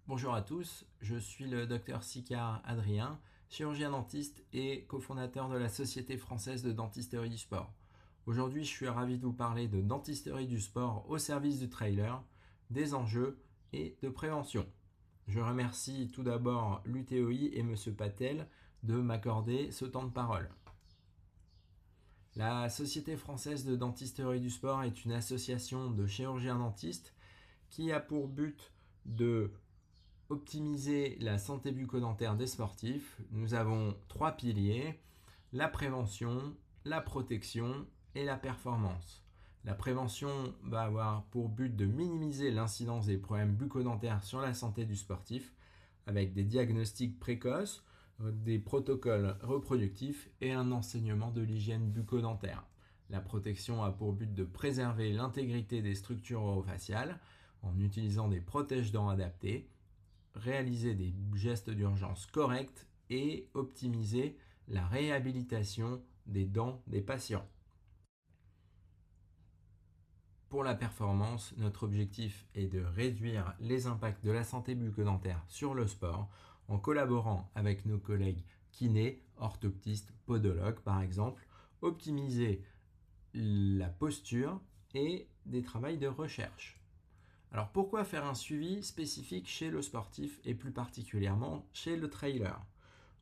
Bonjour à tous, je suis le docteur Sicard Adrien, chirurgien dentiste et cofondateur de la Société française de dentisterie du sport. Aujourd'hui, je suis ravi de vous parler de dentisterie du sport au service du trailer, des enjeux et de prévention. Je remercie tout d'abord l'UTOI et M. Patel de m'accorder ce temps de parole. La Société française de dentisterie du sport est une association de chirurgiens dentistes qui a pour but de optimiser la santé bucco-dentaire des sportifs. Nous avons trois piliers: la prévention, la protection et la performance. La prévention va avoir pour but de minimiser l'incidence des problèmes bucco-dentaires sur la santé du sportif avec des diagnostics précoces, des protocoles reproductifs et un enseignement de l'hygiène bucco-dentaire. La protection a pour but de préserver l'intégrité des structures orofaciales en utilisant des protège-dents adaptés, réaliser des gestes d'urgence corrects et optimiser la réhabilitation des dents des patients. Pour la performance, notre objectif est de réduire les impacts de la santé bucco-dentaire sur le sport en collaborant avec nos collègues kinés, orthoptistes, podologues par exemple, optimiser la posture et des travaux de recherche. Alors pourquoi faire un suivi spécifique chez le sportif et plus particulièrement chez le trailer?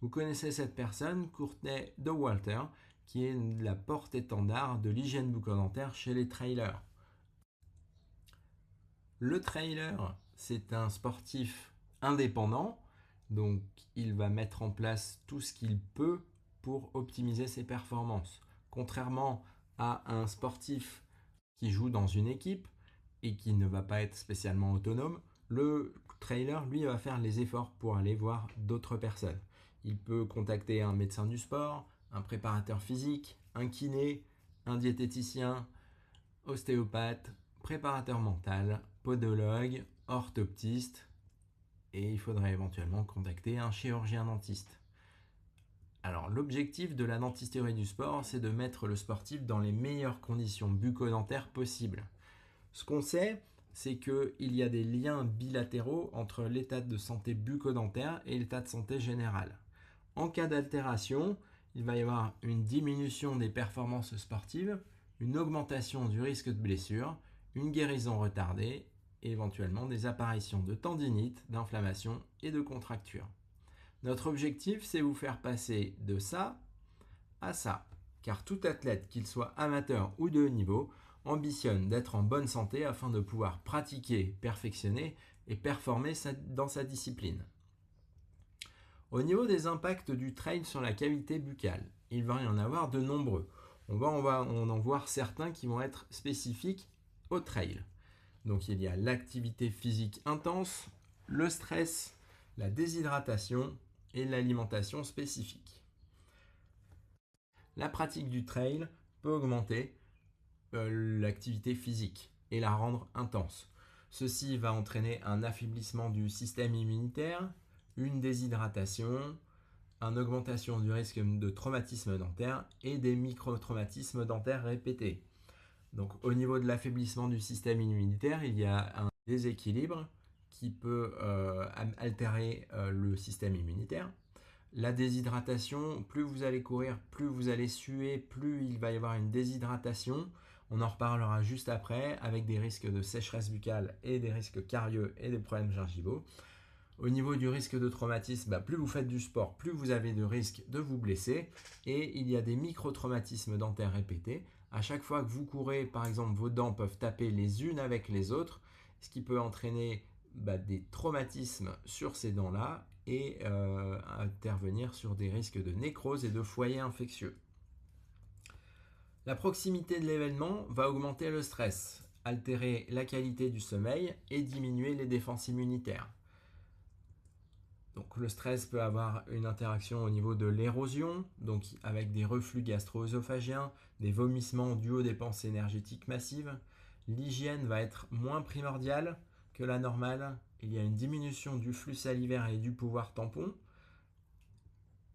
Vous connaissez cette personne, Courtney Dauwalter, qui est la porte-étendard de l'hygiène bucco-dentaire chez les trailers. Le trailer, c'est un sportif indépendant, donc il va mettre en place tout ce qu'il peut pour optimiser ses performances. Contrairement à un sportif qui joue dans une équipe et qui ne va pas être spécialement autonome, le trailer, lui, va faire les efforts pour aller voir d'autres personnes. Il peut contacter un médecin du sport, un préparateur physique, un kiné, un diététicien, ostéopathe, préparateur mental, podologue, orthoptiste, et il faudrait éventuellement contacter un chirurgien dentiste. Alors l'objectif de la dentisterie du sport, c'est de mettre le sportif dans les meilleures conditions bucco-dentaires possibles. Ce qu'on sait, c'est qu'il y a des liens bilatéraux entre l'état de santé bucco-dentaire et l'état de santé général. En cas d'altération, il va y avoir une diminution des performances sportives, une augmentation du risque de blessure, une guérison retardée et éventuellement des apparitions de tendinite, d'inflammation et de contracture. Notre objectif, c'est vous faire passer de ça à ça, car tout athlète, qu'il soit amateur ou de haut niveau, ambitionne d'être en bonne santé afin de pouvoir pratiquer, perfectionner et performer dans sa discipline. Au niveau des impacts du trail sur la cavité buccale, il va y en avoir de nombreux. On va en voir certains qui vont être spécifiques au trail. Donc il y a l'activité physique intense, le stress, la déshydratation et l'alimentation spécifique. La pratique du trail peut augmenter l'activité physique et la rendre intense. Ceci va entraîner un affaiblissement du système immunitaire, une déshydratation, une augmentation du risque de traumatisme dentaire et des micro-traumatismes dentaires répétés. Donc au niveau de l'affaiblissement du système immunitaire, il y a un déséquilibre qui peut altérer le système immunitaire. La déshydratation, plus vous allez courir, plus vous allez suer, plus il va y avoir une déshydratation. On en reparlera juste après, avec des risques de sécheresse buccale et des risques carieux et des problèmes gingivaux. Au niveau du risque de traumatisme, plus vous faites du sport, plus vous avez de risques de vous blesser. Et il y a des micro-traumatismes dentaires répétés. À chaque fois que vous courez, par exemple, vos dents peuvent taper les unes avec les autres, ce qui peut entraîner des traumatismes sur ces dents-là et intervenir sur des risques de nécrose et de foyers infectieux. La proximité de l'événement va augmenter le stress, altérer la qualité du sommeil et diminuer les défenses immunitaires. Donc le stress peut avoir une interaction au niveau de l'érosion, donc avec des reflux gastro-œsophagiens, des vomissements dus aux dépenses énergétiques massives. L'hygiène va être moins primordiale que la normale. Il y a une diminution du flux salivaire et du pouvoir tampon.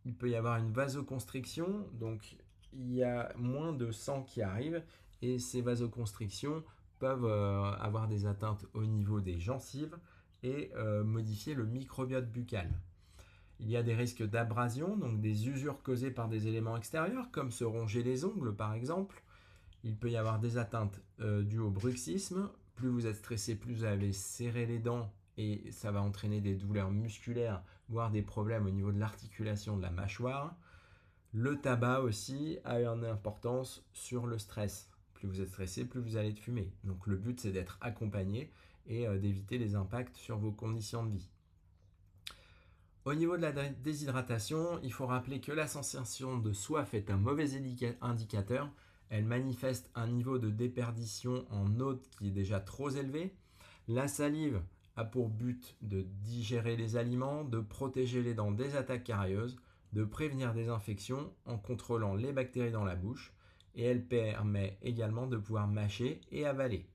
Il peut y avoir une vasoconstriction, donc il y a moins de sang qui arrive et ces vasoconstrictions peuvent avoir des atteintes au niveau des gencives et modifier le microbiote buccal. Il y a des risques d'abrasion, donc des usures causées par des éléments extérieurs, comme se ronger les ongles par exemple. Il peut y avoir des atteintes dues au bruxisme. Plus vous êtes stressé, plus vous avez serré les dents et ça va entraîner des douleurs musculaires, voire des problèmes au niveau de l'articulation de la mâchoire. Le tabac aussi a une importance sur le stress. Plus vous êtes stressé, plus vous allez fumer. Donc le but, c'est d'être accompagné et d'éviter les impacts sur vos conditions de vie. Au niveau de la déshydratation, il faut rappeler que la sensation de soif est un mauvais indicateur. Elle manifeste un niveau de déperdition en eau qui est déjà trop élevé. La salive a pour but de digérer les aliments, de protéger les dents des attaques carieuses, de prévenir des infections en contrôlant les bactéries dans la bouche, et elle permet également de pouvoir mâcher et avaler.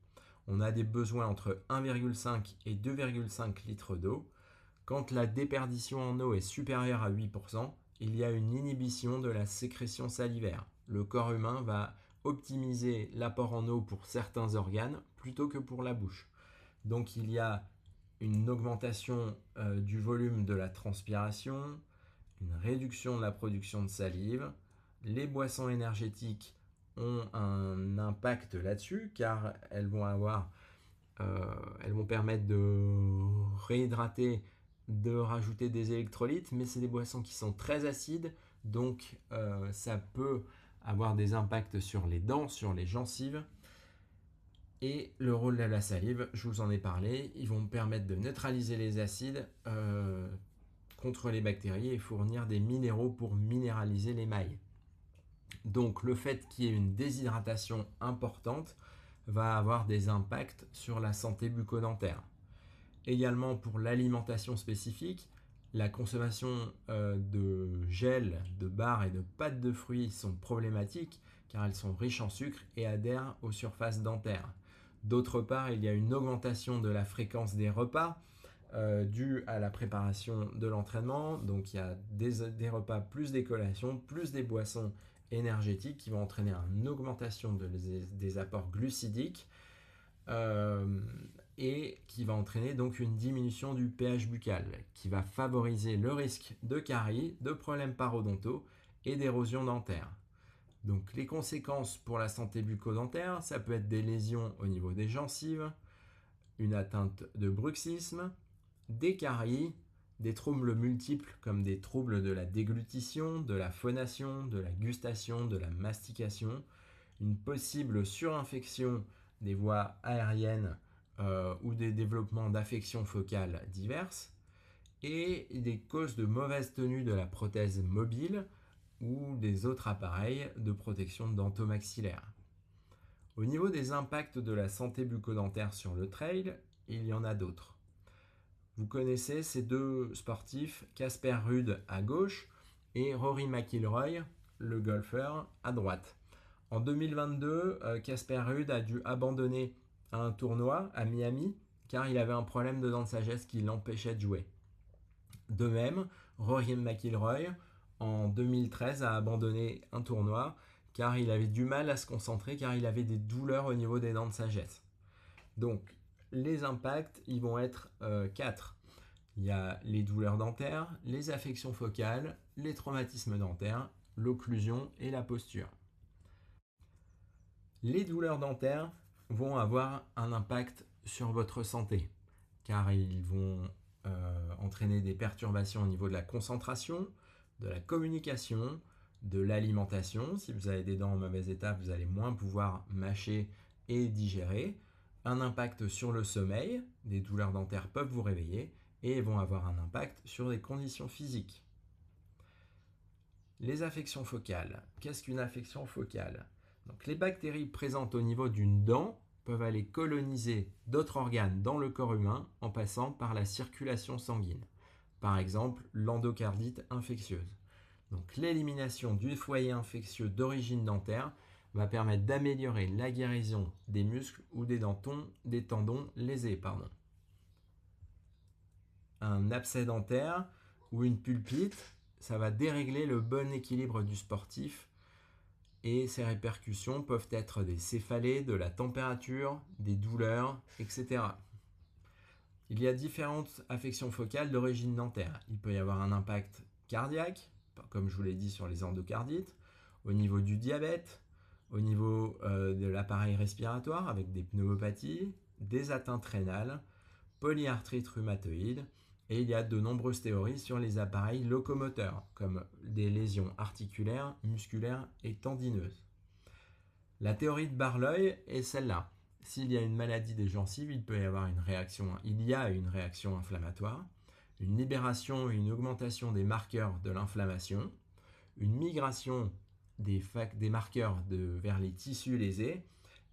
On a des besoins entre 1,5 et 2,5 litres d'eau. Quand la déperdition en eau est supérieure à 8%, il y a une inhibition de la sécrétion salivaire. Le corps humain va optimiser l'apport en eau pour certains organes plutôt que pour la bouche. Donc il y a une augmentation du volume de la transpiration, une réduction de la production de salive. Les boissons énergétiques ont un impact là-dessus car elles vont permettre de réhydrater, de rajouter des électrolytes, mais c'est des boissons qui sont très acides, donc ça peut avoir des impacts sur les dents, sur les gencives. Et le rôle de la salive, je vous en ai parlé, ils vont permettre de neutraliser les acides contre les bactéries et fournir des minéraux pour minéraliser l'émail. Donc le fait qu'il y ait une déshydratation importante va avoir des impacts sur la santé bucco-dentaire. Également pour l'alimentation spécifique, la consommation de gel, de barres et de pâtes de fruits sont problématiques car elles sont riches en sucre et adhèrent aux surfaces dentaires. D'autre part, il y a une augmentation de la fréquence des repas due à la préparation de l'entraînement. Donc il y a des repas plus des collations, plus des boissons énergétiques qui vont entraîner une augmentation des apports glucidiques et qui va entraîner donc une diminution du pH buccal qui va favoriser le risque de caries, de problèmes parodontaux et d'érosion dentaire. Donc les conséquences pour la santé bucco-dentaire, ça peut être des lésions au niveau des gencives, une atteinte de bruxisme, des caries, des troubles multiples comme des troubles de la déglutition, de la phonation, de la gustation, de la mastication, une possible surinfection des voies aériennes ou des développements d'affections focales diverses, et des causes de mauvaise tenue de la prothèse mobile ou des autres appareils de protection dentomaxillaire. Au niveau des impacts de la santé bucco-dentaire sur le trail, il y en a d'autres. Vous connaissez ces deux sportifs, Casper Ruud à gauche et Rory McIlroy, le golfeur, à droite. En 2022, Casper Ruud a dû abandonner un tournoi à Miami car il avait un problème de dents de sagesse qui l'empêchait de jouer. De même, Rory McIlroy, en 2013, a abandonné un tournoi car il avait du mal à se concentrer, car il avait des douleurs au niveau des dents de sagesse. Donc, les impacts, ils vont être 4. Il y a les douleurs dentaires, les affections focales, les traumatismes dentaires, l'occlusion et la posture. Les douleurs dentaires vont avoir un impact sur votre santé, car ils vont entraîner des perturbations au niveau de la concentration, de la communication, de l'alimentation. Si vous avez des dents en mauvais état, vous allez moins pouvoir mâcher et digérer. Un impact sur le sommeil, des douleurs dentaires peuvent vous réveiller et vont avoir un impact sur les conditions physiques. Les affections focales. Qu'est-ce qu'une affection focale ? Donc, les bactéries présentes au niveau d'une dent peuvent aller coloniser d'autres organes dans le corps humain en passant par la circulation sanguine. Par exemple, l'endocardite infectieuse. Donc, l'élimination du foyer infectieux d'origine dentaire va permettre d'améliorer la guérison des muscles ou des tendons lésés. Un abcès dentaire ou une pulpite, ça va dérégler le bon équilibre du sportif et ses répercussions peuvent être des céphalées, de la température, des douleurs, etc. Il y a différentes affections focales d'origine dentaire. Il peut y avoir un impact cardiaque, comme je vous l'ai dit sur les endocardites, au niveau du diabète, au niveau de l'appareil respiratoire avec des pneumopathies, des atteintes rénales, polyarthrite rhumatoïde, et il y a de nombreuses théories sur les appareils locomoteurs, comme des lésions articulaires, musculaires et tendineuses. La théorie de Barlow est celle-là. S'il y a une maladie des gencives, il y a une réaction inflammatoire, une libération et une augmentation des marqueurs de l'inflammation, une migration des marqueurs vers les tissus lésés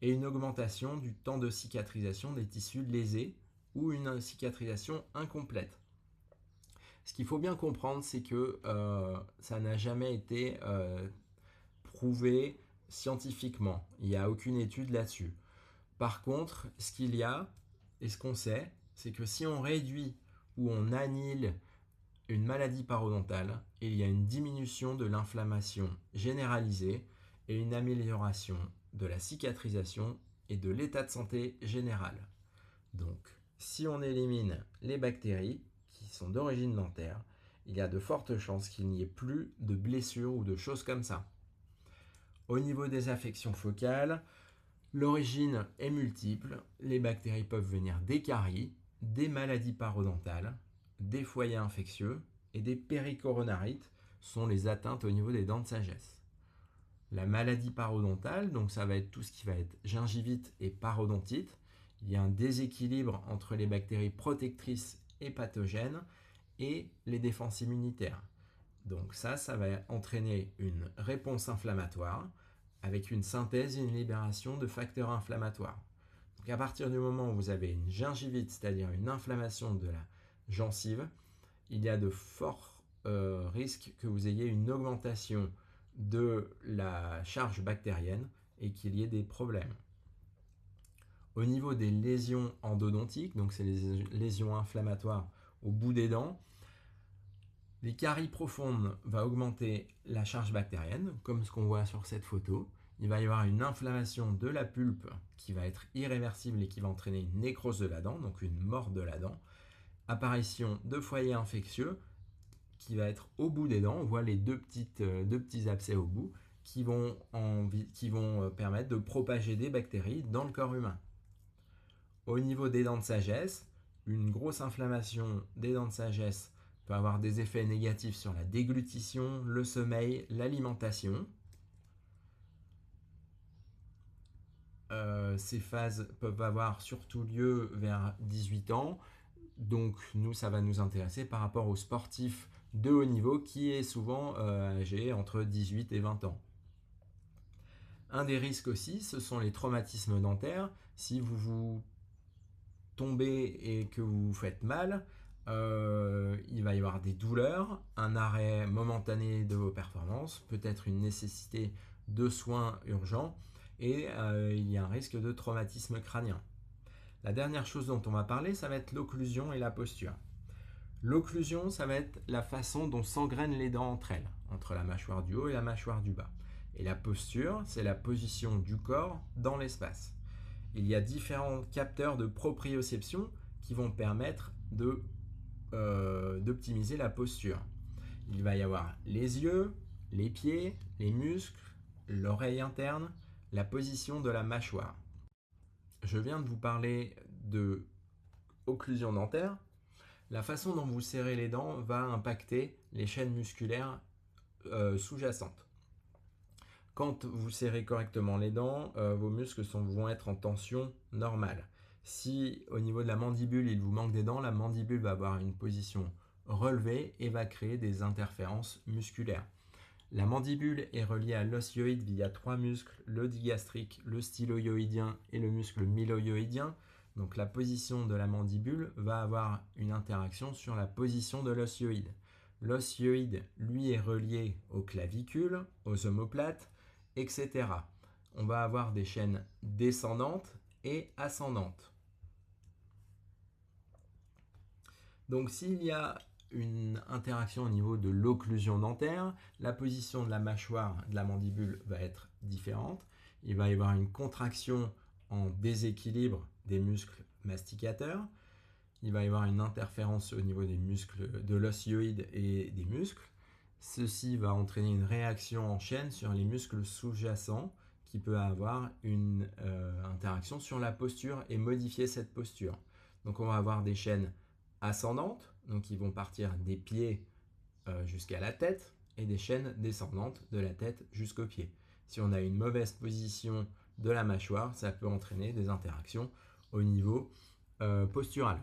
et une augmentation du temps de cicatrisation des tissus lésés ou une cicatrisation incomplète. Ce qu'il faut bien comprendre, c'est que ça n'a jamais été prouvé scientifiquement. Il n'y a aucune étude là-dessus. Par contre, ce qu'il y a, et ce qu'on sait, c'est que si on réduit ou on annule une maladie parodontale, il y a une diminution de l'inflammation généralisée et une amélioration de la cicatrisation et de l'état de santé général. Donc, si on élimine les bactéries qui sont d'origine dentaire, il y a de fortes chances qu'il n'y ait plus de blessures ou de choses comme ça. Au niveau des affections focales, l'origine est multiple. Les bactéries peuvent venir des caries, des maladies parodontales, des foyers infectieux et des péricoronarites sont les atteintes au niveau des dents de sagesse. La maladie parodontale, donc ça va être tout ce qui va être gingivite et parodontite. Il y a un déséquilibre entre les bactéries protectrices et pathogènes et les défenses immunitaires. Donc ça va entraîner une réponse inflammatoire avec une synthèse et une libération de facteurs inflammatoires. Donc à partir du moment où vous avez une gingivite, c'est-à-dire une inflammation de la gencive, il y a de forts risques que vous ayez une augmentation de la charge bactérienne et qu'il y ait des problèmes. Au niveau des lésions endodontiques, donc c'est les lésions inflammatoires au bout des dents, les caries profondes vont augmenter la charge bactérienne, comme ce qu'on voit sur cette photo. Il va y avoir une inflammation de la pulpe qui va être irréversible et qui va entraîner une nécrose de la dent, donc une mort de la dent. Apparition de foyers infectieux qui va être au bout des dents. On voit les deux petits abcès au bout qui vont permettre de propager des bactéries dans le corps humain. Au niveau des dents de sagesse, une grosse inflammation des dents de sagesse peut avoir des effets négatifs sur la déglutition, le sommeil, l'alimentation. Ces phases peuvent avoir surtout lieu vers 18 ans. Donc nous, ça va nous intéresser par rapport aux sportifs de haut niveau qui est souvent âgé entre 18 et 20 ans. Un des risques aussi, ce sont les traumatismes dentaires. Si vous tombez et que vous vous faites mal, il va y avoir des douleurs, un arrêt momentané de vos performances, peut-être une nécessité de soins urgents et il y a un risque de traumatisme crânien. La dernière chose dont on va parler, ça va être l'occlusion et la posture. L'occlusion, ça va être la façon dont s'engrènent les dents entre elles, entre la mâchoire du haut et la mâchoire du bas. Et la posture, c'est la position du corps dans l'espace. Il y a différents capteurs de proprioception qui vont permettre d'optimiser la posture. Il va y avoir les yeux, les pieds, les muscles, l'oreille interne, la position de la mâchoire. Je viens de vous parler de occlusion dentaire. La façon dont vous serrez les dents va impacter les chaînes musculaires sous-jacentes. Quand vous serrez correctement les dents, vos muscles vont être en tension normale. Si au niveau de la mandibule, il vous manque des dents, la mandibule va avoir une position relevée et va créer des interférences musculaires. La mandibule est reliée à l'osioïde via 3 muscles, le digastrique, le styloïdien et le muscle myloïdien. Donc la position de la mandibule va avoir une interaction sur la position de l'osioïde. L'osioïde, lui, est relié aux clavicules, aux omoplates, etc. On va avoir des chaînes descendantes et ascendantes. Donc s'il y a une interaction au niveau de l'occlusion dentaire, la position de la mâchoire, de la mandibule va être différente. Il va y avoir une contraction en déséquilibre des muscles masticateurs. il va y avoir une interférence au niveau des muscles, de l'os hyoïde et des muscles. Ceci va entraîner une réaction en chaîne sur les muscles sous-jacents qui peut avoir une interaction sur la posture et modifier cette posture. Donc on va avoir des chaînes ascendantes, donc qui vont partir des pieds jusqu'à la tête, et des chaînes descendantes de la tête jusqu'aux pieds. Si on a une mauvaise position de la mâchoire, ça peut entraîner des interactions au niveau postural.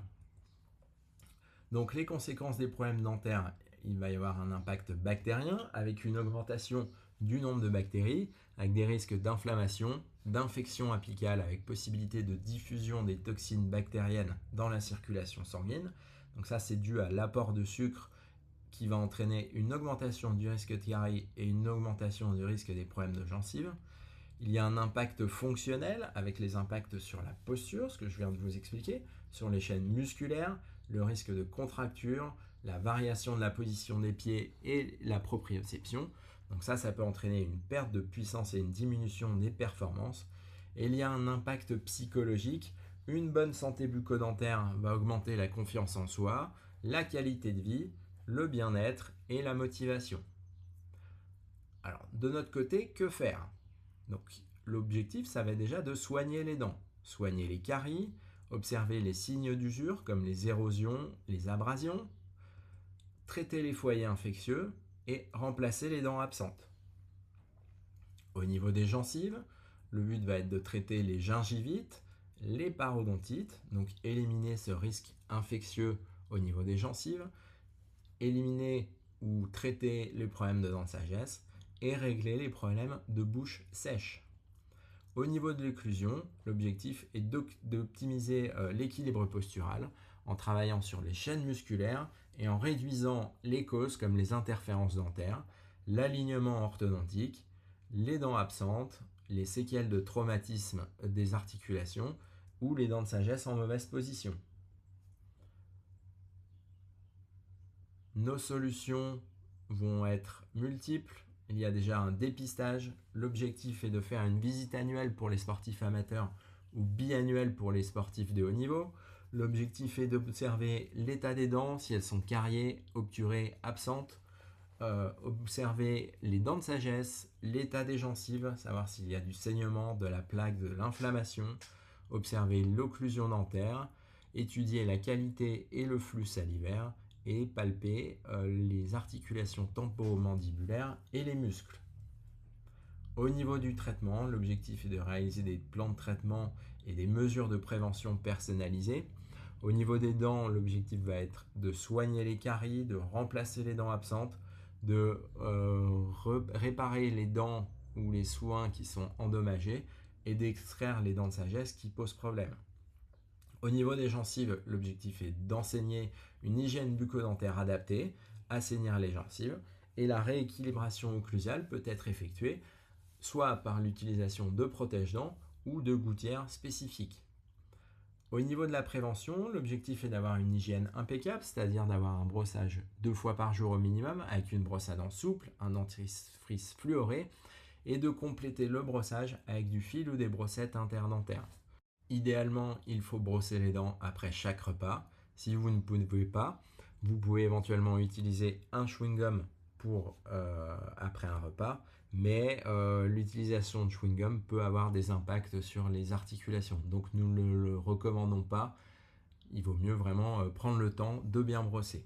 Donc les conséquences des problèmes dentaires, il va y avoir un impact bactérien avec une augmentation du nombre de bactéries, avec des risques d'inflammation, d'infection apicale avec possibilité de diffusion des toxines bactériennes dans la circulation sanguine. Donc ça, c'est dû à l'apport de sucre qui va entraîner une augmentation du risque de carie et une augmentation du risque des problèmes de gencives. Il y a un impact fonctionnel avec les impacts sur la posture, ce que je viens de vous expliquer, sur les chaînes musculaires, le risque de contracture, la variation de la position des pieds et la proprioception. Donc ça peut entraîner une perte de puissance et une diminution des performances. Et il y a un impact psychologique. Une bonne santé bucco-dentaire va augmenter la confiance en soi, la qualité de vie, le bien-être et la motivation. Alors, de notre côté, que faire? Donc, l'objectif, ça va être déjà de soigner les dents, soigner les caries, observer les signes d'usure comme les érosions, les abrasions, traiter les foyers infectieux et remplacer les dents absentes. Au niveau des gencives, le but va être de traiter les gingivites, les parodontites, donc éliminer ce risque infectieux au niveau des gencives, éliminer ou traiter les problèmes de dents de sagesse et régler les problèmes de bouche sèche. Au niveau de l'occlusion, l'objectif est d'optimiser l'équilibre postural en travaillant sur les chaînes musculaires et en réduisant les causes comme les interférences dentaires, l'alignement orthodontique, les dents absentes, les séquelles de traumatisme des articulations ou les dents de sagesse en mauvaise position. Nos solutions vont être multiples. Il y a déjà un dépistage. L'objectif est de faire une visite annuelle pour les sportifs amateurs ou biannuelle pour les sportifs de haut niveau. L'objectif est d'observer l'état des dents, si elles sont cariées, obturées, absentes. Observer les dents de sagesse, l'état des gencives, savoir s'il y a du saignement, de la plaque, de l'inflammation. Observer l'occlusion dentaire, étudier la qualité et le flux salivaire et palper les articulations temporomandibulaires et les muscles. Au niveau du traitement, l'objectif est de réaliser des plans de traitement et des mesures de prévention personnalisées. Au niveau des dents, l'objectif va être de soigner les caries, de remplacer les dents absentes, de réparer les dents ou les soins qui sont endommagés et d'extraire les dents de sagesse qui posent problème. Au niveau des gencives, l'objectif est d'enseigner une hygiène bucco-dentaire adaptée, assainir les gencives, et la rééquilibration occlusiale peut être effectuée soit par l'utilisation de protège-dents ou de gouttières spécifiques. Au niveau de la prévention, l'objectif est d'avoir une hygiène impeccable, c'est-à-dire d'avoir un brossage 2 fois par jour au minimum, avec une brosse à dents souple, un dentifrice fluoré, et de compléter le brossage avec du fil ou des brossettes interdentaires. Idéalement, il faut brosser les dents après chaque repas. Si vous ne pouvez pas, vous pouvez éventuellement utiliser un chewing-gum pour après un repas, mais l'utilisation de chewing-gum peut avoir des impacts sur les articulations. Donc nous ne le recommandons pas. Il vaut mieux vraiment prendre le temps de bien brosser.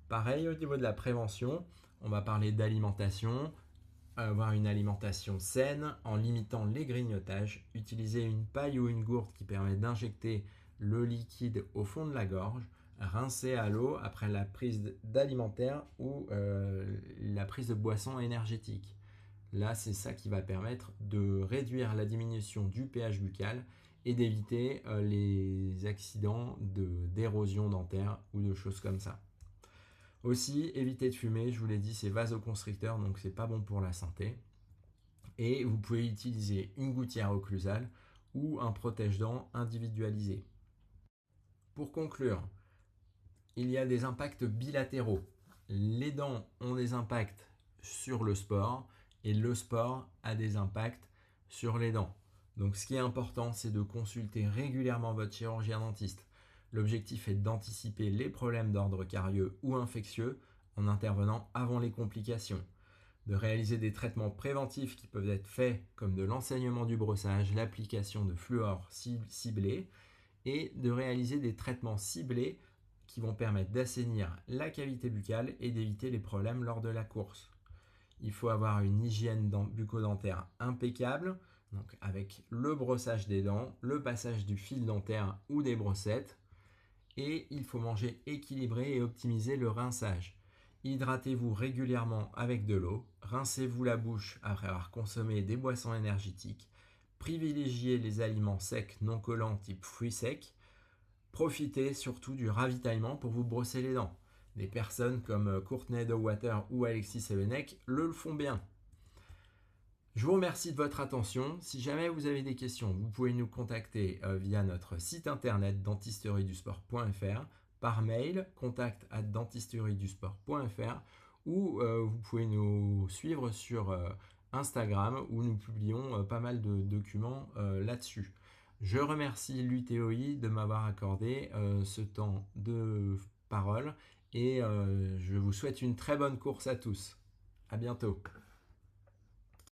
Pareil, au niveau de la prévention, on va parler d'alimentation. Avoir une alimentation saine en limitant les grignotages, utiliser une paille ou une gourde qui permet d'injecter le liquide au fond de la gorge, rincer à l'eau après la prise d'alimentaire ou la prise de boissons énergétiques. Là, c'est ça qui va permettre de réduire la diminution du pH buccal et d'éviter les accidents d'érosion dentaire ou de choses comme ça. Aussi, éviter de fumer, je vous l'ai dit, c'est vasoconstricteur, donc c'est pas bon pour la santé. Et vous pouvez utiliser une gouttière occlusale ou un protège-dents individualisé. Pour conclure, il y a des impacts bilatéraux. Les dents ont des impacts sur le sport et le sport a des impacts sur les dents. Donc ce qui est important, c'est de consulter régulièrement votre chirurgien dentiste. L'objectif est d'anticiper les problèmes d'ordre carieux ou infectieux en intervenant avant les complications, de réaliser des traitements préventifs qui peuvent être faits comme de l'enseignement du brossage, l'application de fluor ciblé et de réaliser des traitements ciblés qui vont permettre d'assainir la cavité buccale et d'éviter les problèmes lors de la course. Il faut avoir une hygiène bucco-dentaire impeccable, donc avec le brossage des dents, le passage du fil dentaire ou des brossettes, et il faut manger équilibré et optimiser le rinçage. Hydratez-vous régulièrement avec de l'eau, rincez-vous la bouche après avoir consommé des boissons énergétiques, privilégiez les aliments secs non collants type fruits secs, profitez surtout du ravitaillement pour vous brosser les dents. Des personnes comme Courtney Dowater ou Alexis Sevenek le font bien. Je vous remercie de votre attention. Si jamais vous avez des questions, vous pouvez nous contacter via notre site internet dentisteriedusport.fr, par mail contact@dentisteriedusport.fr ou vous pouvez nous suivre sur Instagram où nous publions pas mal de documents là-dessus. Je remercie l'UTOI de m'avoir accordé ce temps de parole et je vous souhaite une très bonne course à tous. À bientôt.